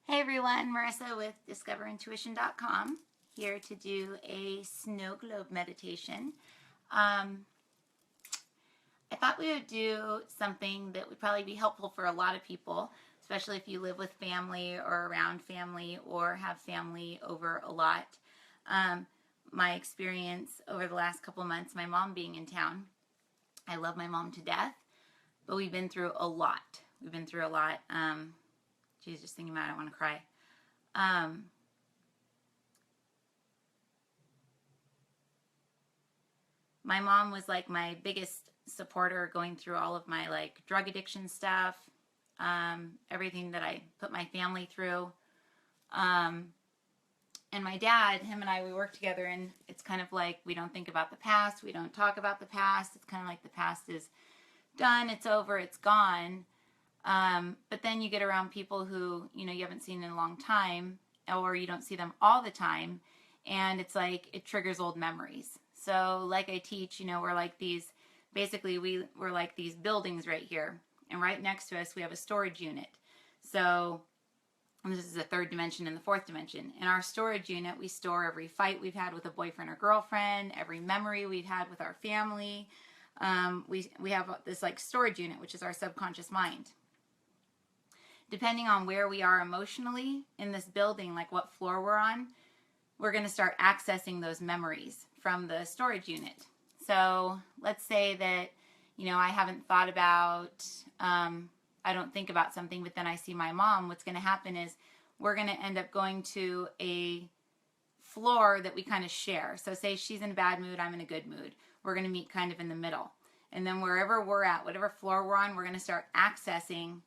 Hey everyone, Marissa with discoverintuition.com here to do a Snowglobe meditation. I thought we would do something that would probably be helpful for a lot of people, especially if you live with family or around family or have family over a lot. My experience over the last couple of months, my mom being in town, I love my mom to death, but we've been through a lot. Geez, just thinking about it, I want to cry. My mom was like my biggest supporter going through all of my like drug addiction stuff, everything that I put my family through. And my dad, him and I, we work together, and it's kind of like we don't think about the past, we don't talk about the past. It's kind of like the past is done, it's over, it's gone. But then you get around people who, you haven't seen in a long time, or you don't see them all the time, and it's like it triggers old memories. So like I teach, we're like these, basically we're like these buildings right here, and right next to us we have a storage unit. So this is the third dimension and the fourth dimension. In our storage unit, we store every fight we've had with a boyfriend or girlfriend, every memory we've had with our family. We have this like storage unit, which is our subconscious mind. Depending on where we are emotionally in this building, like what floor we're on, we're going to start accessing those memories from the storage unit. So let's say that, I haven't thought about, I don't think about something, but then I see my mom. What's going to happen is we're going to end up going to a floor that we kind of share. So say she's in a bad mood, I'm in a good mood. We're going to meet kind of in the middle. And then wherever we're at, whatever floor we're on, we're going to start accessing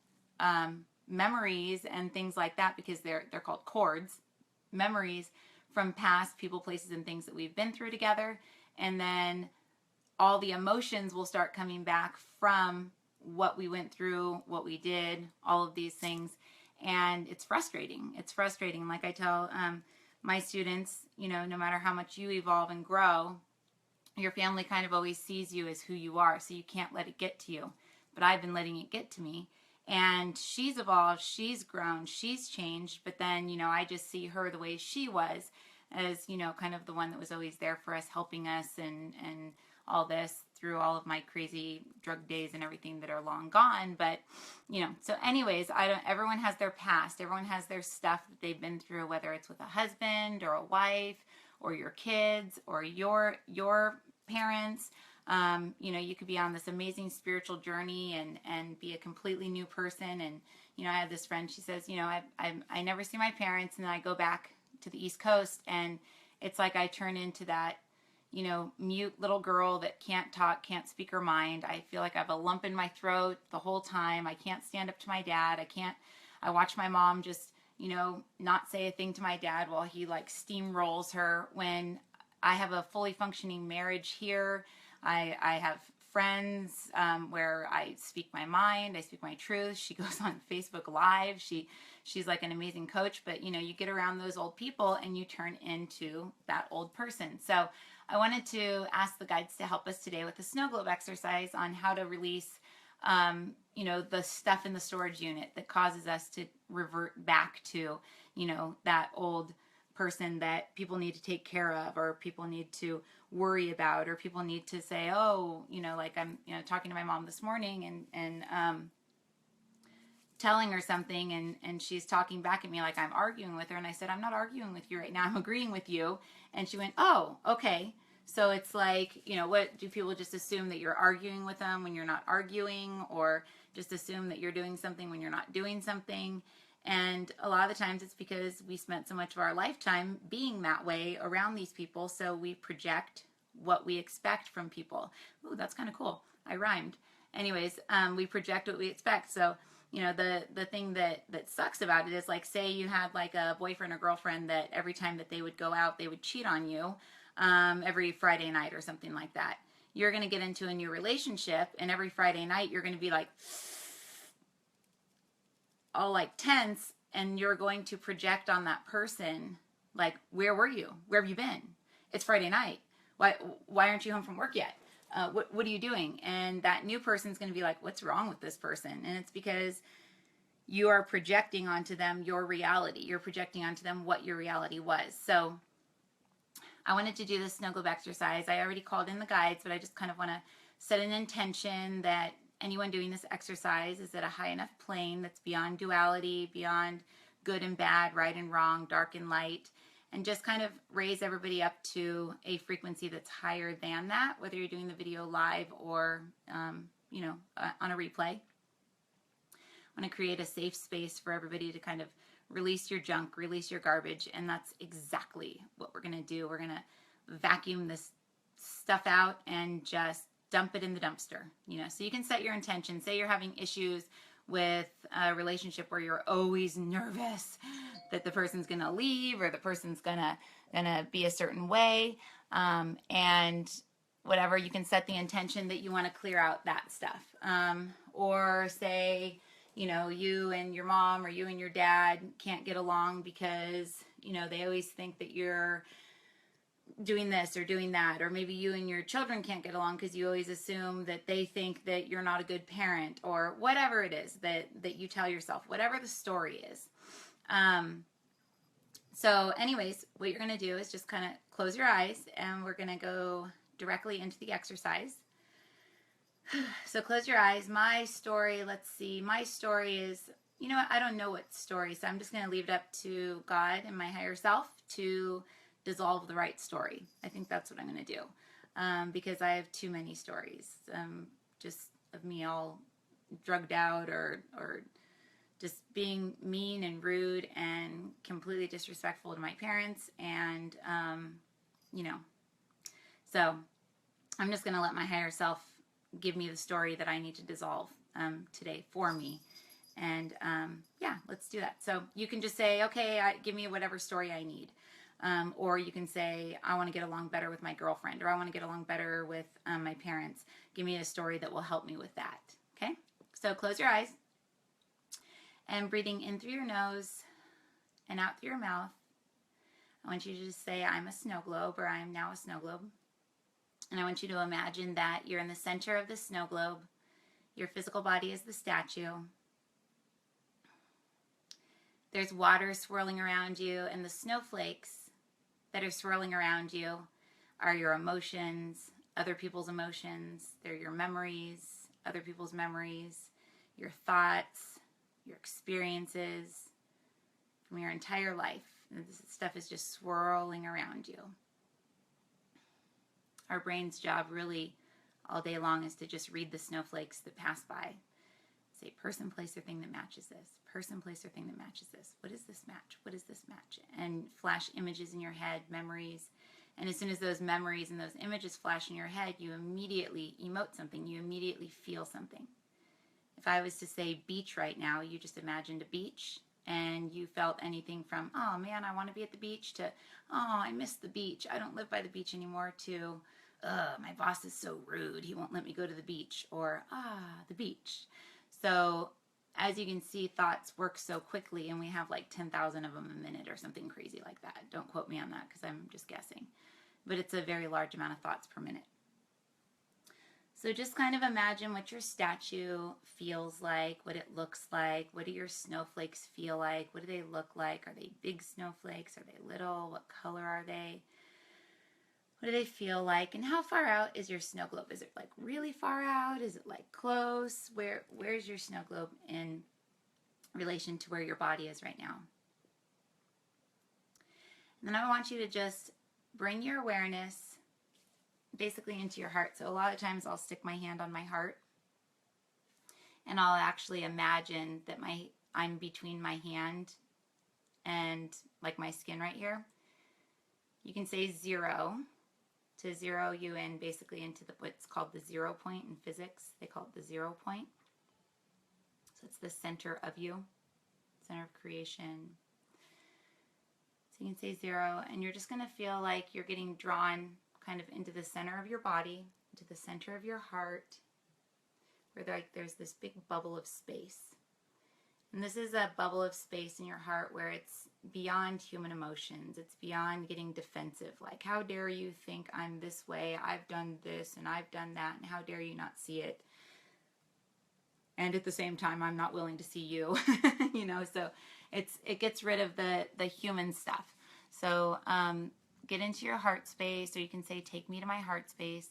memories and things like that, because they're called cords, memories from past people, places, and things that we've been through together. And then all the emotions will start coming back from what we went through, what we did, all of these things. And it's frustrating. Like I tell my students, no matter how much you evolve and grow, your family kind of always sees you as who you are, so you can't let it get to you. But I've been letting it get to me. And she's evolved, she's grown, she's changed, but then, I just see her the way she was, as, kind of the one that was always there for us, helping us and all this through all of my crazy drug days and everything that are long gone. But, so anyways, everyone has their past, everyone has their stuff that they've been through, whether it's with a husband or a wife or your kids or your parents. You could be on this amazing spiritual journey and be a completely new person. And, I have this friend, she says, I never see my parents, and then I go back to the East Coast, and it's like I turn into that, mute little girl that can't talk, can't speak her mind. I feel like I have a lump in my throat the whole time. I can't stand up to my dad. I watch my mom just, not say a thing to my dad while he like steamrolls her, when I have a fully functioning marriage here. I have friends where I speak my mind, I speak my truth. She goes on Facebook Live. She's like an amazing coach, but you get around those old people and you turn into that old person. So I wanted to ask the guides to help us today with the Snowglobe exercise on how to release the stuff in the storage unit that causes us to revert back to, that old person that people need to take care of, or people need to worry about, or people need to say, oh, like I'm, talking to my mom this morning and telling her something, and she's talking back at me like I'm arguing with her. And I said, I'm not arguing with you right now, I'm agreeing with you. And she went, oh, okay. So it's like, what do people just assume, that you're arguing with them when you're not arguing, or just assume that you're doing something when you're not doing something? And a lot of the times it's because we spent so much of our lifetime being that way around these people, so we project what we expect from people. Ooh, that's kind of cool. I rhymed. Anyways, we project what we expect. So, the thing that sucks about it is, like, say you had like a boyfriend or girlfriend that every time that they would go out, they would cheat on you every Friday night or something like that. You're going to get into a new relationship, and every Friday night you're going to be like all like tense, and you're going to project on that person like, where were you? Where have you been? It's Friday night. Why aren't you home from work yet? What are you doing? And that new person's going to be like, what's wrong with this person? And it's because you are projecting onto them your reality. You're projecting onto them what your reality was. So I wanted to do this Snowglobe exercise. I already called in the guides, but I just kind of want to set an intention that anyone doing this exercise is at a high enough plane that's beyond duality, beyond good and bad, right and wrong, dark and light, and just kind of raise everybody up to a frequency that's higher than that, whether you're doing the video live or, on a replay. I want to create a safe space for everybody to kind of release your junk, release your garbage, and that's exactly what we're going to do. We're going to vacuum this stuff out and just dump it in the dumpster, So you can set your intention. Say you're having issues with a relationship where you're always nervous that the person's going to leave or the person's going to be a certain way, and whatever, you can set the intention that you want to clear out that stuff. Or say, you and your mom or you and your dad can't get along because, they always think that you're doing this or doing that. Or maybe you and your children can't get along because you always assume that they think that you're not a good parent, or whatever it is that you tell yourself, whatever the story is. So anyways, what you're going to do is just kind of close your eyes, and we're going to go directly into the exercise. So close your eyes. My story, let's see. My story is, I don't know what story, so I'm just going to leave it up to God and my higher self to dissolve the right story. I think that's what I'm going to do, because I have too many stories, just of me all drugged out or just being mean and rude and completely disrespectful to my parents, and so I'm just going to let my higher self give me the story that I need to dissolve today for me. And let's do that. So you can just say, okay, give me whatever story I need. Or you can say, I want to get along better with my girlfriend, or I want to get along better with my parents. Give me a story that will help me with that. Okay? So close your eyes, and breathing in through your nose and out through your mouth, I want you to just say, I'm a snow globe, or I am now a snow globe. And I want you to imagine that you're in the center of the snow globe. Your physical body is the statue. There's water swirling around you, and the snowflakes that are swirling around you are your emotions, other people's emotions. They're your memories, other people's memories, your thoughts, your experiences from your entire life. And this stuff is just swirling around you. Our brain's job really all day long is to just read the snowflakes that pass by. Say, person, place, or thing that matches this. Person, place, or thing that matches this. What does this match? What does this match? And flash images in your head, memories. And as soon as those memories and those images flash in your head, you immediately emote something. You immediately feel something. If I was to say beach right now, you just imagined a beach, and you felt anything from, oh man, I want to be at the beach, to, oh, I miss the beach, I don't live by the beach anymore, to, my boss is so rude, he won't let me go to the beach, or, the beach. So as you can see, thoughts work so quickly, and we have like 10,000 of them a minute or something crazy like that. Don't quote me on that because I'm just guessing. But it's a very large amount of thoughts per minute. So just kind of imagine what your statue feels like, what it looks like. What do your snowflakes feel like? What do they look like? Are they big snowflakes? Are they little? What color are they? What do they feel like? And how far out is your snow globe? Is it like really far out? Is it like close? Where's your snow globe in relation to where your body is right now? And then I want you to just bring your awareness basically into your heart. So a lot of times I'll stick my hand on my heart, and I'll actually imagine that I'm between my hand and like my skin right here. You can say 0 to zero you in basically into what's called the 0 point in physics. They call it the 0 point. So it's the center of you, center of creation. So you can say 0, and you're just going to feel like you're getting drawn kind of into the center of your body, into the center of your heart, where there's this big bubble of space. And this is a bubble of space in your heart where it's beyond human emotions. It's beyond getting defensive. Like, how dare you think I'm this way? I've done this and I've done that, and how dare you not see it? and at the same time I'm not willing to see you. You know, so it gets rid of the human stuff. So get into your heart space, or you can say, take me to my heart space.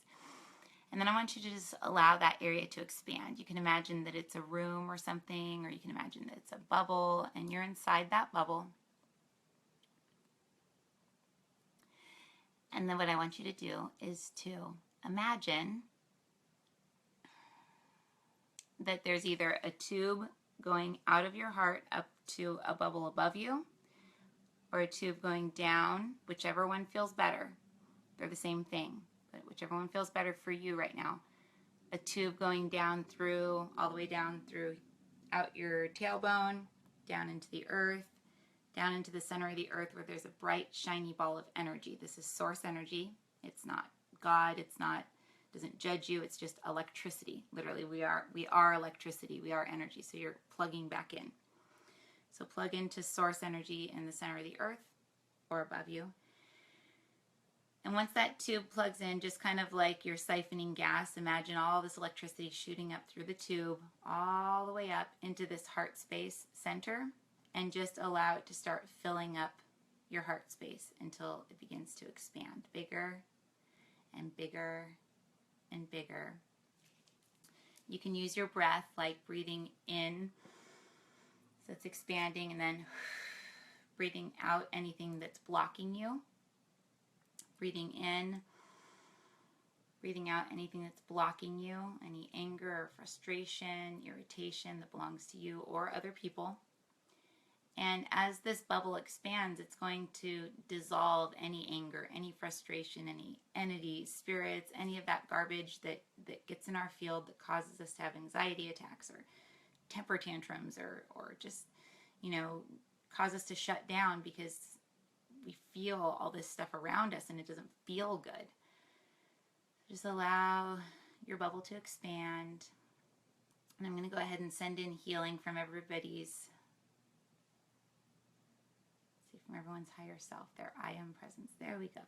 And then I want you to just allow that area to expand. You can imagine that it's a room or something, or you can imagine that it's a bubble and you're inside that bubble. And then what I want you to do is to imagine that there's either a tube going out of your heart up to a bubble above you, or a tube going down, whichever one feels better. They're the same thing, but whichever one feels better for you right now. A tube going down through, all the way down through, out your tailbone, down into the earth, down into the center of the earth where there's a bright, shiny ball of energy. This is source energy. It's not God. It's not, doesn't judge you. It's just electricity. Literally, we are electricity. We are energy. So you're plugging back in. So plug into source energy in the center of the earth or above you. And once that tube plugs in, just kind of like you're siphoning gas, imagine all this electricity shooting up through the tube, all the way up into this heart space center, and just allow it to start filling up your heart space until it begins to expand bigger and bigger and bigger. You can use your breath, like breathing in, so it's expanding, and then breathing out anything that's blocking you. Breathing in, breathing out anything that's blocking you, any anger or frustration, irritation that belongs to you or other people. And as this bubble expands, it's going to dissolve any anger, any frustration, any entities, spirits, any of that garbage that gets in our field that causes us to have anxiety attacks or temper tantrums, or just, you know, cause us to shut down because we feel all this stuff around us and it doesn't feel good. Just allow your bubble to expand. And I'm going to go ahead and send in healing from everyone's higher self, their I am presence. There we go.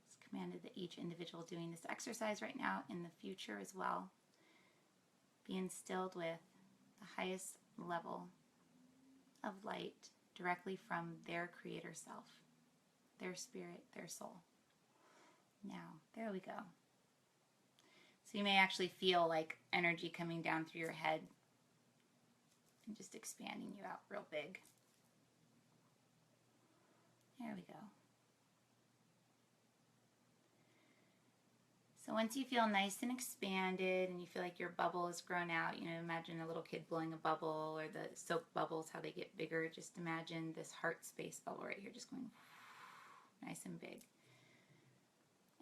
It's commanded that each individual doing this exercise right now in the future as well be instilled with the highest level of light directly from their creator self, their spirit, their soul. Now, there we go. So you may actually feel like energy coming down through your head and just expanding you out real big. There we go. So once you feel nice and expanded and you feel like your bubble has grown out, you know, imagine a little kid blowing a bubble, or the soap bubbles, how they get bigger. Just imagine this heart space bubble right here just going nice and big.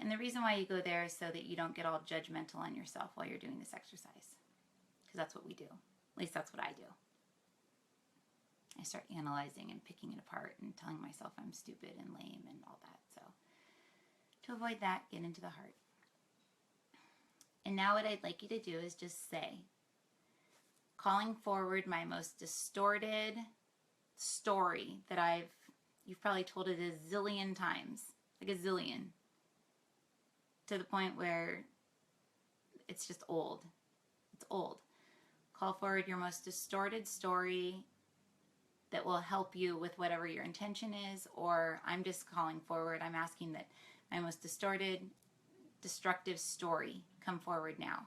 And the reason why you go there is so that you don't get all judgmental on yourself while you're doing this exercise. Because that's what we do. At least that's what I do. I start analyzing and picking it apart and telling myself I'm stupid and lame and all that. So to avoid that, get into the heart. And now what I'd like you to do is just say, calling forward my most distorted story that you've probably told it a zillion times, like a zillion, to the point where it's just old. It's old. Call forward your most distorted story that will help you with whatever your intention is, or I'm just calling forward, I'm asking that my most distorted, destructive story come forward now.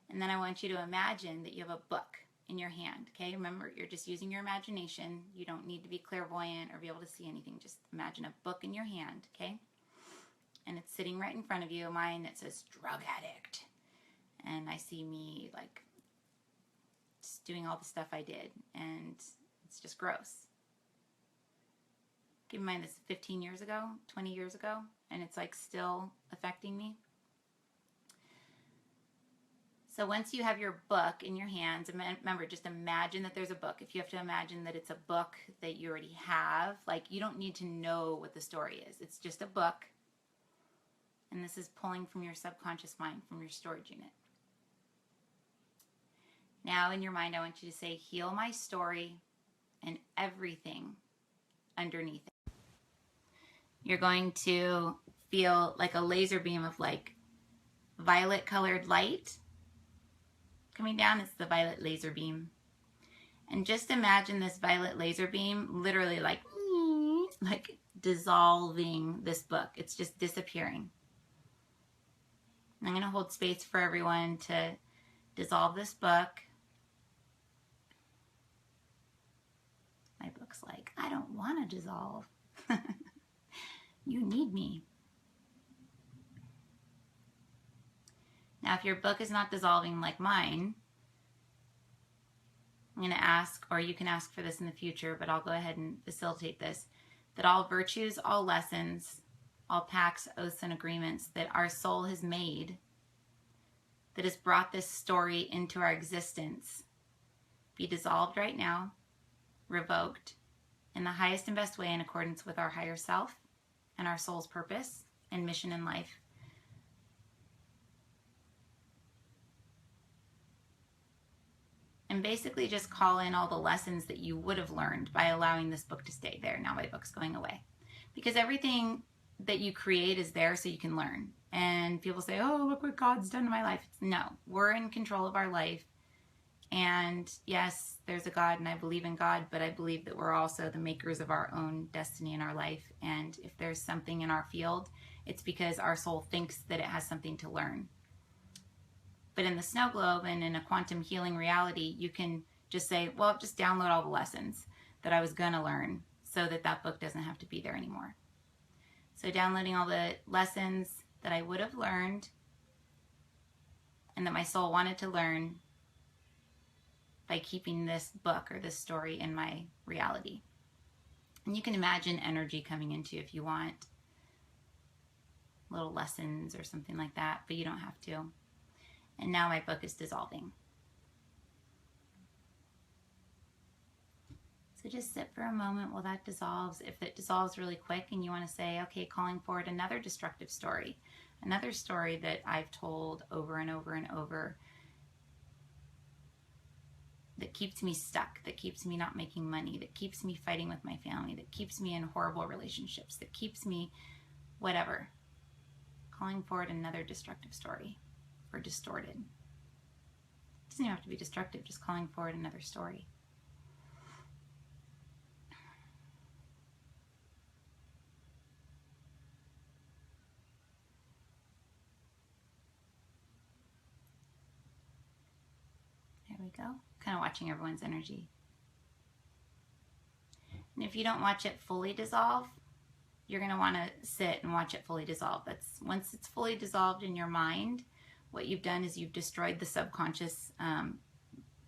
And then I want you to imagine that you have a book in your hand, okay? Remember, you're just using your imagination. You don't need to be clairvoyant or be able to see anything. Just imagine a book in your hand, okay? And it's sitting right in front of you. Mine, it says drug addict. And I see me like just doing all the stuff I did. And it's just gross. Keep in mind this is 15 years ago, 20 years ago, and it's like still affecting me. So once you have your book in your hands, remember, just imagine that there's a book. If you have to imagine that it's a book that you already have, like you don't need to know what the story is. It's just a book. And this is pulling from your subconscious mind, from your storage unit. Now in your mind, I want you to say, heal my story and everything underneath it. You're going to feel like a laser beam of like violet colored light coming down. It's the violet laser beam. And just imagine this violet laser beam literally like dissolving this book. It's just disappearing. I'm going to hold space for everyone to dissolve this book. My book's like, I don't want to dissolve. You need me. Now, if your book is not dissolving like mine, I'm going to ask, or you can ask for this in the future, but I'll go ahead and facilitate this, that all virtues, all lessons, all pacts, oaths, and agreements that our soul has made, that has brought this story into our existence, be dissolved right now, revoked, in the highest and best way in accordance with our higher self and our soul's purpose and mission in life. And basically just call in all the lessons that you would have learned by allowing this book to stay there. Now my book's going away. Because everything that you create is there so you can learn. And people say, oh, look what God's done in my life. No, we're in control of our life. And yes, there's a God and I believe in God, but I believe that we're also the makers of our own destiny in our life. And if there's something in our field, it's because our soul thinks that it has something to learn. But in the Snowglobe and in a quantum healing reality, you can just say, well, just download all the lessons that I was going to learn so that that book doesn't have to be there anymore. So downloading all the lessons that I would have learned and that my soul wanted to learn by keeping this book or this story in my reality. And you can imagine energy coming into you if you want little lessons or something like that, but you don't have to. And now my book is dissolving. So just sit for a moment while that dissolves. If it dissolves really quick and you want to say, okay, calling forward another destructive story, another story that I've told over and over and over that keeps me stuck, that keeps me not making money, that keeps me fighting with my family, that keeps me in horrible relationships, that keeps me whatever. Calling forward another destructive story or distorted. It doesn't even have to be destructive, just calling forward another story. There we go. Kind of watching everyone's energy. And if you don't watch it fully dissolve, you're going to want to sit and watch it fully dissolve. That's once it's fully dissolved in your mind, what you've done is you've destroyed the subconscious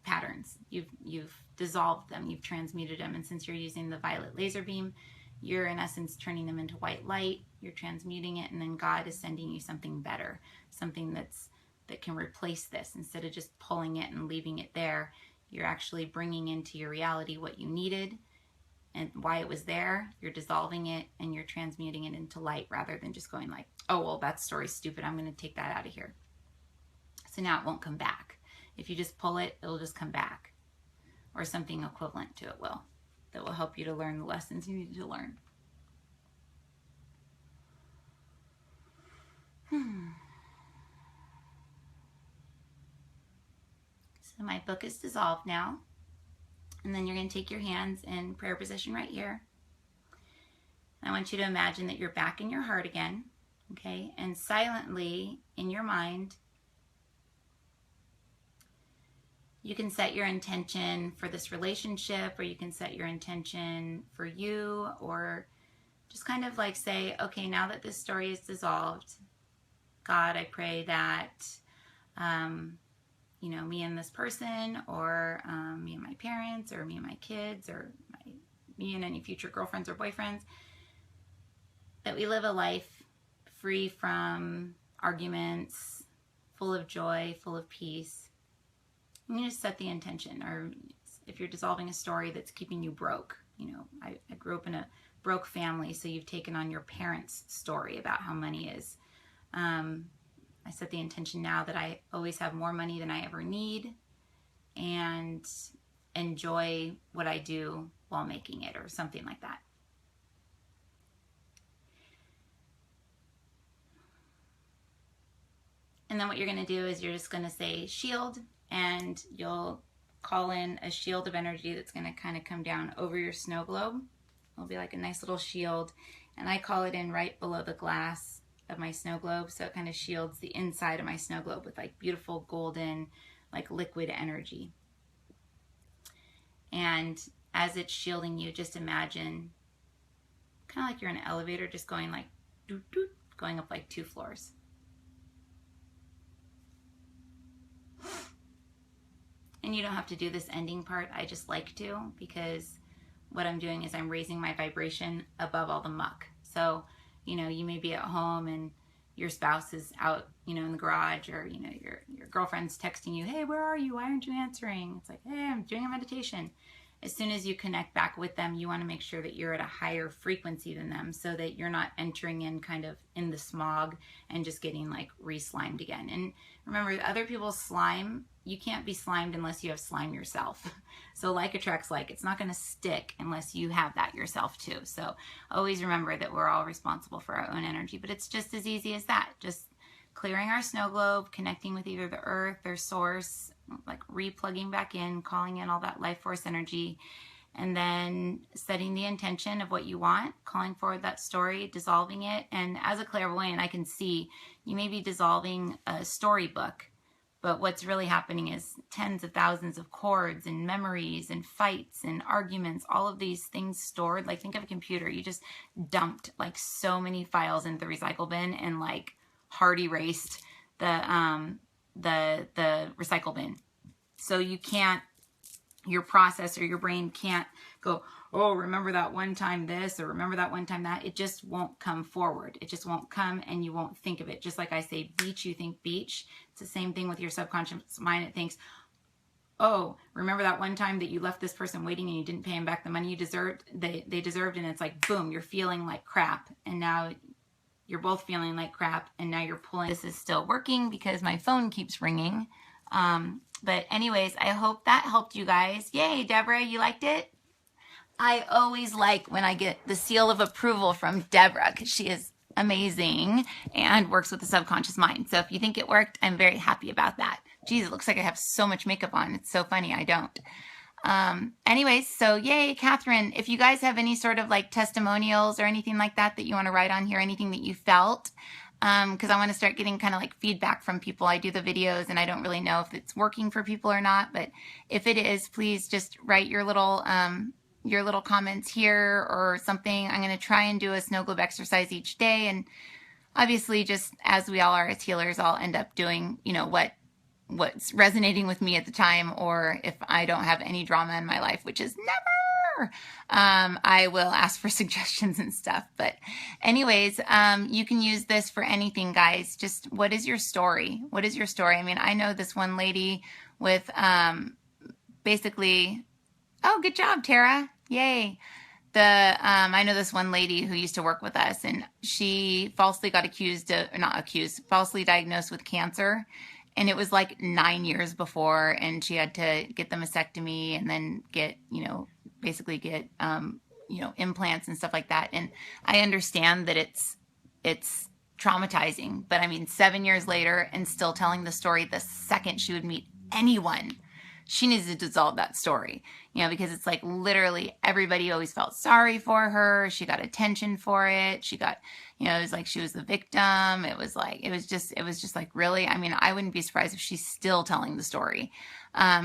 patterns. You've dissolved them. You've transmuted them. And since you're using the violet laser beam, you're in essence turning them into white light. You're transmuting it, and then God is sending you something better, something that can replace this. Instead of just pulling it and leaving it there, you're actually bringing into your reality what you needed and why it was there. You're dissolving it and you're transmuting it into light rather than just going like, oh, well, that story's stupid. I'm going to take that out of here. So now it won't come back. If you just pull it, it'll just come back. Or something equivalent to it will. That will help you to learn the lessons you need to learn. So my book is dissolved now. And then you're going to take your hands in prayer position right here. I want you to imagine that you're back in your heart again. Okay? And silently in your mind, you can set your intention for this relationship, or you can set your intention for you, or just kind of like say, okay, now that this story is dissolved, God, I pray that, you know, me and this person, or me and my parents, or me and my kids, or me and any future girlfriends or boyfriends, that we live a life free from arguments, full of joy, full of peace. You just set the intention. Or if you're dissolving a story that's keeping you broke, you know, I grew up in a broke family, so you've taken on your parents' story about how money is. I set the intention now that I always have more money than I ever need and enjoy what I do while making it, or something like that. And then what you're going to do is you're just going to say shield, and you'll call in a shield of energy that's going to kind of come down over your snow globe. It'll be like a nice little shield, and I call it in right below the glass of my snow globe, so it kind of shields the inside of my snow globe with like beautiful golden, like liquid energy. And as it's shielding you, just imagine kind of like you're in an elevator, just going like doot, doot, going up like 2 floors. And you don't have to do this ending part. I just like to, because what I'm doing is I'm raising my vibration above all the muck. So, you know, you may be at home and your spouse is out, you know, in the garage, or, you know, your girlfriend's texting you, hey, where are you? Why aren't you answering? It's like, hey, I'm doing a meditation. As soon as you connect back with them, you want to make sure that you're at a higher frequency than them, so that you're not entering in kind of in the smog and just getting like re-slimed again. And remember, other people's slime, you can't be slimed unless you have slime yourself. So like attracts like. It's not going to stick unless you have that yourself too. So always remember that we're all responsible for our own energy, but it's just as easy as that. Just clearing our snow globe, connecting with either the earth or source, like re-plugging back in, calling in all that life force energy, and then setting the intention of what you want, calling forward that story, dissolving it. And as a clairvoyant, I can see you may be dissolving a storybook, but what's really happening is tens of thousands of cords and memories and fights and arguments, all of these things stored. Like, think of a computer. You just dumped like so many files into the recycle bin and like hard erased the recycle bin. So you can't, your processor, your brain can't go, oh, remember that one time this, or remember that one time that. It just won't come forward. It just won't come, and you won't think of it. Just like I say beach, you think beach. It's the same thing with your subconscious mind. It thinks, oh, remember that one time that you left this person waiting and you didn't pay him back the money you deserved, they deserved, and it's like, boom, you're feeling like crap. And now you're both feeling like crap, and now you're pulling. This is still working because my phone keeps ringing. But anyways, I hope that helped you guys. Yay, Deborah, you liked it? I always like when I get the seal of approval from Deborah, because she is amazing and works with the subconscious mind. So if you think it worked, I'm very happy about that. Geez, it looks like I have so much makeup on. It's so funny. I don't. Anyways, so yay, Catherine. If you guys have any sort of like testimonials or anything like that that you want to write on here, anything that you felt, because I want to start getting kind of like feedback from people. I do the videos and I don't really know if it's working for people or not, but if it is, please just write your little comments here or something. I'm going to try and do a snow globe exercise each day. And obviously, just as we all are as healers, I'll end up doing, you know, what's resonating with me at the time, or if I don't have any drama in my life, which is never, I will ask for suggestions and stuff. But anyways, you can use this for anything, guys. Just, what is your story? What is your story? I mean, I know this one lady with, basically, oh, good job, Tara. Yay. I know this one lady who used to work with us, and she falsely got falsely diagnosed with cancer. And it was like 9 years before, and she had to get the mastectomy and then get, basically get, implants and stuff like that. And I understand that it's traumatizing, but I mean, 7 years later and still telling the story the second she would meet anyone, she needs to dissolve that story, because it's like literally everybody always felt sorry for her. She got attention for it. She got, it was like she was the victim. It was just like, really? I mean, I wouldn't be surprised if she's still telling the story.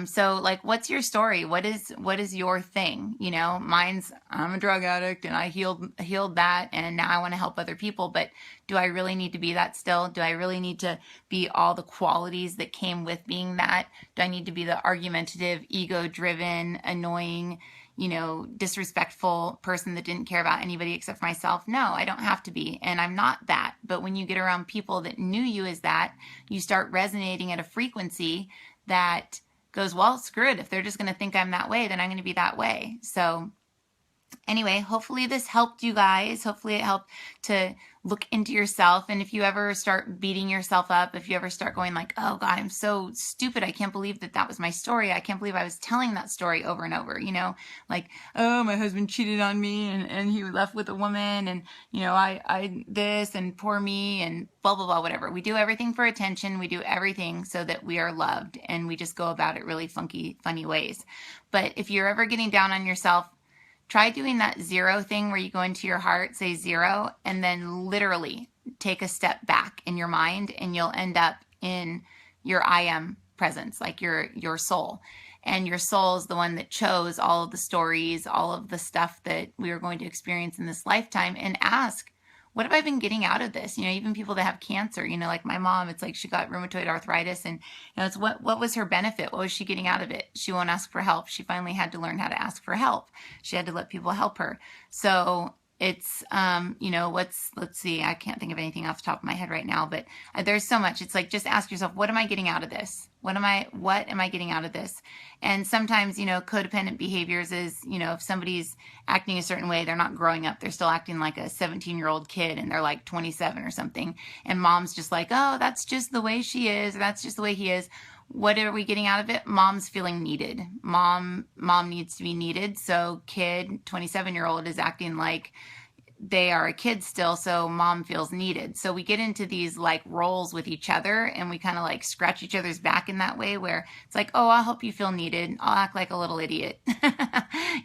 So like, what's your story? What is your thing? Mine's, I'm a drug addict and I healed that, and now I want to help other people. But do I really need to be that still? Do I really need to be all the qualities that came with being that? Do I need to be the argumentative, ego-driven, annoying, disrespectful person that didn't care about anybody except for myself? No, I don't have to be. And I'm not that. But when you get around people that knew you as that, you start resonating at a frequency that goes, well, screw it. If they're just going to think I'm that way, then I'm going to be that way. So anyway, hopefully this helped you guys. Hopefully it helped to look into yourself. And if you ever start beating yourself up, if you ever start going like, oh God, I'm so stupid, I can't believe that that was my story, I can't believe I was telling that story over and over, you know, like, oh, my husband cheated on me and he left with a woman, and you know, I this, and poor me, and blah blah blah, whatever. We do everything for attention, we do everything so that we are loved, and we just go about it really funny ways. But if you're ever getting down on yourself, try doing that 0 thing where you go into your heart, say 0, and then literally take a step back in your mind, and you'll end up in your I am presence, like your soul. And your soul is the one that chose all of the stories, all of the stuff that we are going to experience in this lifetime, and ask, what have I been getting out of this? You know, even people that have cancer, you know, like my mom, it's like she got rheumatoid arthritis, and you know, it's what was her benefit? What was she getting out of it? She won't ask for help. She finally had to learn how to ask for help. She had to let people help her. So it's, you know, let's see, I can't think of anything off the top of my head right now, but there's so much. It's like, just ask yourself, what am I getting out of this? What am I getting out of this? And sometimes, you know, codependent behaviors is, you know, if somebody's acting a certain way, they're not growing up. They're still acting like a 17-year-old kid, and they're like 27 or something. And mom's just like, oh, that's just the way she is. Or that's just the way he is. What are we getting out of it? Mom's feeling needed. Mom needs to be needed. So kid, 27-year-old, is acting like they are a kid still, so mom feels needed. So we get into these like roles with each other, and we kind of like scratch each other's back in that way, where it's like, oh, I'll help you feel needed, I'll act like a little idiot.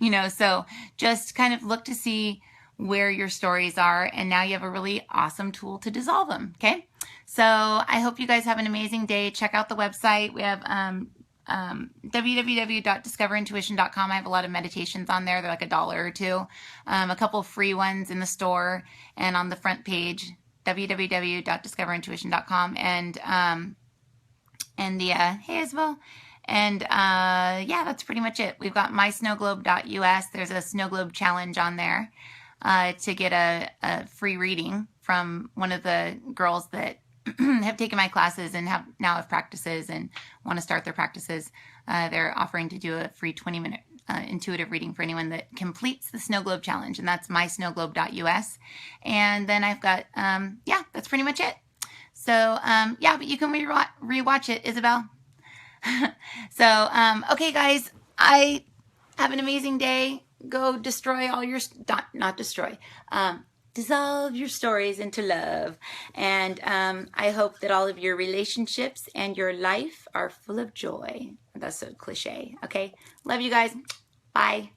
You know, so just kind of look to see where your stories are, and now you have a really awesome tool to dissolve them. Okay, so I hope you guys have an amazing day. Check out the website. We have www.discoverintuition.com. I have a lot of meditations on there. They're like $1 or $2. A couple of free ones in the store, and on the front page, www.discoverintuition.com. And the hey Isabel. And yeah, that's pretty much it. We've got mysnowglobe.us. There's a Snowglobe challenge on there to get a free reading from one of the girls that have taken my classes and now have practices and want to start their practices. They're offering to do a free 20-minute intuitive reading for anyone that completes the Snowglobe challenge, and that's mysnowglobe.us. And then I've got, yeah, that's pretty much it. So, yeah, but you can rewatch it, Isabel. So, okay, guys, I have an amazing day. Go destroy all your, not destroy, dissolve your stories into love. And I hope that all of your relationships and your life are full of joy. That's so cliche. Okay. Love you guys. Bye.